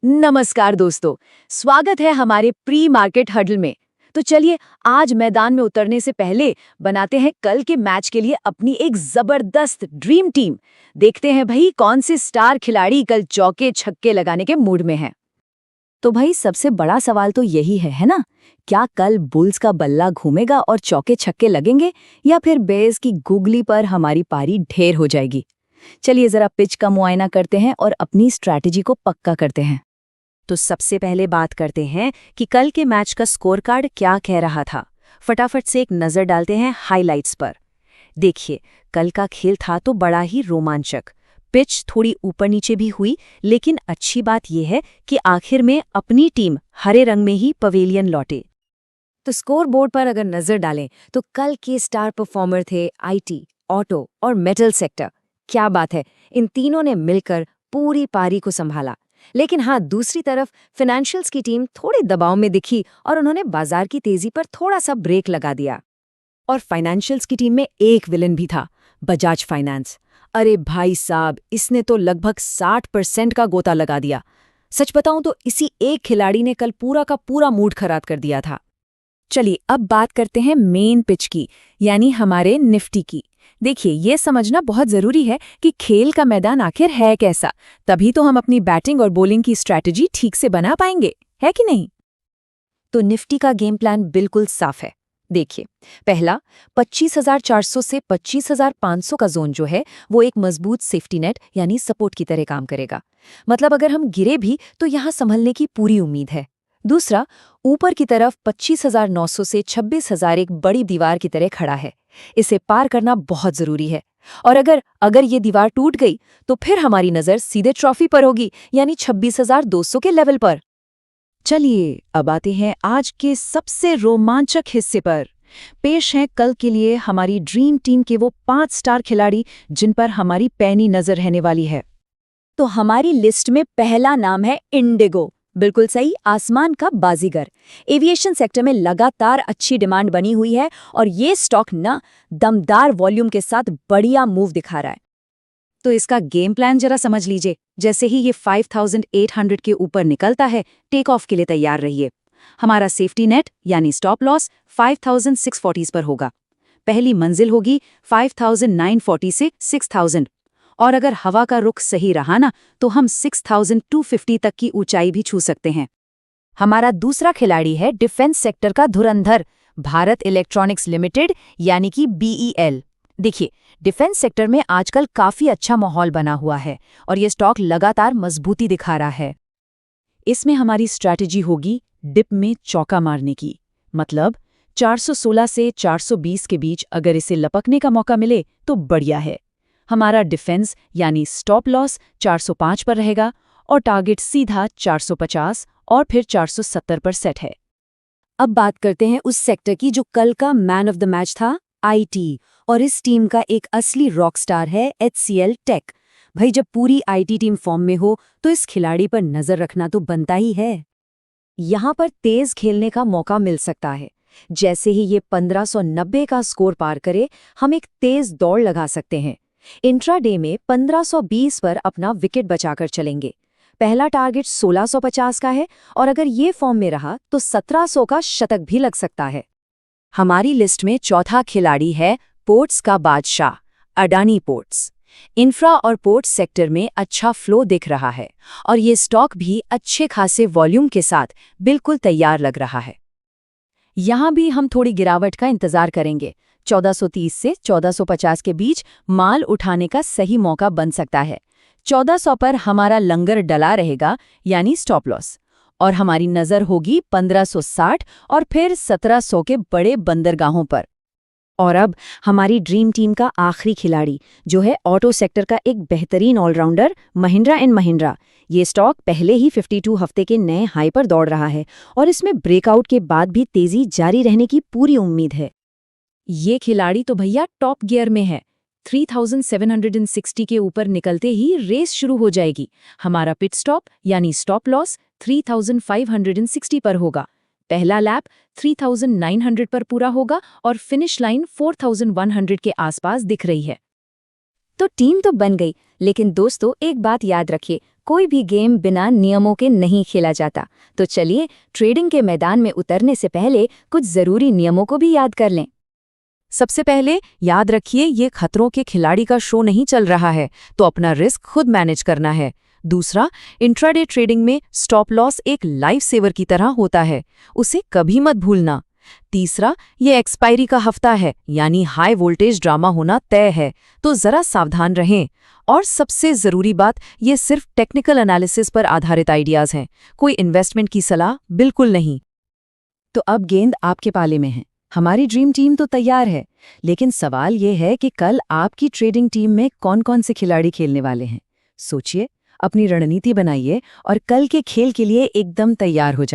नमस्कार दोस्तों, स्वागत है हमारे प्री मार्केट हडल में। तो चलिए आज मैदान में उतरने से पहले बनाते हैं कल के मैच के लिए अपनी एक जबरदस्त ड्रीम टीम। देखते हैं भाई कौन से स्टार खिलाड़ी कल चौके छक्के लगाने के मूड में हैं। तो भाई सबसे बड़ा सवाल तो यही है ना? क्या कल बुल्स का बल्ला घूमेगा और चौके छक्के लगेंगे, या फिर बेस की गुगली पर हमारी पारी ढेर हो जाएगी? चलिए जरा पिच का मुआयना करते हैं और अपनी स्ट्रैटेजी को पक्का करते हैं। तो सबसे पहले बात करते हैं कि कल के मैच का स्कोर कार्ड क्या कह रहा था। फटाफट से एक नज़र डालते हैं हाइलाइट्स पर। देखिए, कल का खेल था तो बड़ा ही रोमांचक। पिच थोड़ी ऊपर नीचे भी हुई, लेकिन अच्छी बात यह है कि आखिर में अपनी टीम हरे रंग में ही पवेलियन लौटे। तो स्कोर बोर्ड पर अगर नजर डालें तो कल के स्टार परफॉर्मर थे आईटी, ऑटो और मेटल सेक्टर। क्या बात है, इन तीनों ने मिलकर पूरी पारी को संभाला। लेकिन हाँ, दूसरी तरफ फाइनेंशियल्स की टीम थोड़े दबाव में दिखी और उन्होंने बाजार की तेजी पर थोड़ा सा ब्रेक लगा दिया। और फाइनेंशियल्स की टीम में एक विलन भी था, बजाज फाइनेंस। अरे भाई साहब, इसने तो लगभग 60% का गोता लगा दिया। सच बताऊं तो इसी एक खिलाड़ी ने कल पूरा का पूरा मूड खराब कर दिया था। चलिए अब बात करते हैं मेन पिच की, यानी हमारे निफ्टी की। देखिए, ये समझना बहुत जरूरी है कि खेल का मैदान आखिर है कैसा, तभी तो हम अपनी बैटिंग और बॉलिंग की स्ट्रैटेजी ठीक से बना पाएंगे, है कि नहीं? तो निफ्टी का गेम प्लान बिल्कुल साफ है। देखिए, पहला 25,400 से 25,500 का जोन जो है वो एक मजबूत सेफ्टी नेट यानी सपोर्ट की तरह काम करेगा। मतलब अगर हम गिरे भी तो यहाँ संभलने की पूरी उम्मीद है। दूसरा, ऊपर की तरफ 25,900 से 26,000 एक बड़ी दीवार की तरह खड़ा है। इसे पार करना बहुत जरूरी है। और अगर ये दीवार टूट गई तो फिर हमारी नजर सीधे ट्रॉफी पर होगी, यानी 26,200 के लेवल पर। चलिए अब आते हैं आज के सबसे रोमांचक हिस्से पर। पेश है कल के लिए हमारी ड्रीम टीम के वो 5 स्टार खिलाड़ी जिन पर हमारी पैनी नजर रहने वाली है। तो हमारी लिस्ट में पहला नाम है इंडिगो। बिल्कुल सही, आसमान का बाजीगर। एविएशन सेक्टर में लगातार अच्छी डिमांड बनी हुई है और ये स्टॉक ना दमदार वॉल्यूम के साथ बढ़िया मूव दिखा रहा है। तो इसका गेम प्लान जरा समझ लीजिए। जैसे ही ये 5,800 के ऊपर निकलता है, टेक ऑफ के लिए तैयार रहिए। हमारा सेफ्टी नेट यानी स्टॉप लॉस 5,640 पर होगा। पहली मंजिल होगी 5,940 से 6,000। और अगर हवा का रुख सही रहा ना तो हम 6,250 तक की ऊंचाई भी छू सकते हैं। हमारा दूसरा खिलाड़ी है डिफेंस सेक्टर का धुरंधर, भारत इलेक्ट्रॉनिक्स लिमिटेड यानी कि बीईएल। देखिए, डिफेंस सेक्टर में आजकल काफी अच्छा माहौल बना हुआ है और ये स्टॉक लगातार मजबूती दिखा रहा है। इसमें हमारी स्ट्रैटेजी होगी डिप में चौका मारने की। मतलब 416 से 420 के बीच अगर इसे लपकने का मौका मिले तो बढ़िया है। हमारा डिफेंस यानी स्टॉप लॉस 405 पर रहेगा और टारगेट सीधा 450 और फिर 470 पर सेट है। अब बात करते हैं उस सेक्टर की जो कल का मैन ऑफ द मैच था, आईटी। और इस टीम का एक असली रॉक स्टार है एचसीएल टेक। भाई, जब पूरी आईटी टीम फॉर्म में हो तो इस खिलाड़ी पर नजर रखना तो बनता ही है। यहाँ पर तेज खेलने का मौका मिल सकता है। जैसे ही ये 1590 का स्कोर पार करे, हम एक तेज दौड़ लगा सकते हैं। इंट्राडे में 1520 पर अपना विकेट बचाकर चलेंगे। पहला टारगेट 1650 का है और अगर ये फॉर्म में रहा तो 1700 का शतक भी लग सकता है। हमारी लिस्ट में चौथा खिलाड़ी है पोर्ट्स का बादशाह, अडानी पोर्ट्स। इंफ्रा और पोर्ट्स सेक्टर में अच्छा फ्लो दिख रहा है और ये स्टॉक भी अच्छे खासे वॉल्यूम के साथ बिल्कुल तैयार लग रहा है। यहाँ भी हम थोड़ी गिरावट का इंतजार करेंगे। 1430 से 1450 के बीच माल उठाने का सही मौका बन सकता है। 1400 पर हमारा लंगर डला रहेगा यानी स्टॉप लॉस। और हमारी नज़र होगी 1560 और फिर 1700 के बड़े बंदरगाहों पर। और अब हमारी ड्रीम टीम का आखिरी खिलाड़ी जो है ऑटो सेक्टर का एक बेहतरीन ऑलराउंडर, महिंद्रा एंड महिंद्रा। ये स्टॉक पहले ही 52 हफ्ते के नए हाई पर दौड़ रहा है और इसमें ब्रेकआउट के बाद भी तेजी जारी रहने की पूरी उम्मीद है। ये खिलाड़ी तो भैया टॉप गियर में है। 3,760 के ऊपर निकलते ही रेस शुरू हो जाएगी। हमारा पिट स्टॉप यानी स्टॉप लॉस 3,560 पर होगा। पहला लैप 3,900 पर पूरा होगा और फिनिश लाइन 4,100 के आसपास दिख रही है। तो टीम तो बन गई, लेकिन दोस्तों एक बात याद रखिए, कोई भी गेम बिना नियमों के नहीं खेला जाता। तो चलिए ट्रेडिंग के मैदान में उतरने से पहले कुछ जरूरी नियमों को भी याद कर लें। सबसे पहले याद रखिए, ये खतरों के खिलाड़ी का शो नहीं चल रहा है, तो अपना रिस्क खुद मैनेज करना है। दूसरा, इंट्राडे ट्रेडिंग में स्टॉप लॉस एक लाइफ सेवर की तरह होता है, उसे कभी मत भूलना। तीसरा, ये एक्सपायरी का हफ्ता है, यानी हाई वोल्टेज ड्रामा होना तय है, तो जरा सावधान रहें। और सबसे जरूरी बात, ये सिर्फ टेक्निकल एनालिसिस पर आधारित आइडियाज हैं, कोई इन्वेस्टमेंट की सलाह बिल्कुल नहीं। तो अब गेंद आपके पाले में है। हमारी ड्रीम टीम तो तैयार है, लेकिन सवाल ये है कि कल आपकी ट्रेडिंग टीम में कौन-कौन से खिलाड़ी खेलने वाले हैं। सोचिए, अपनी रणनीति बनाइए और कल के खेल के लिए एकदम तैयार हो जाइए।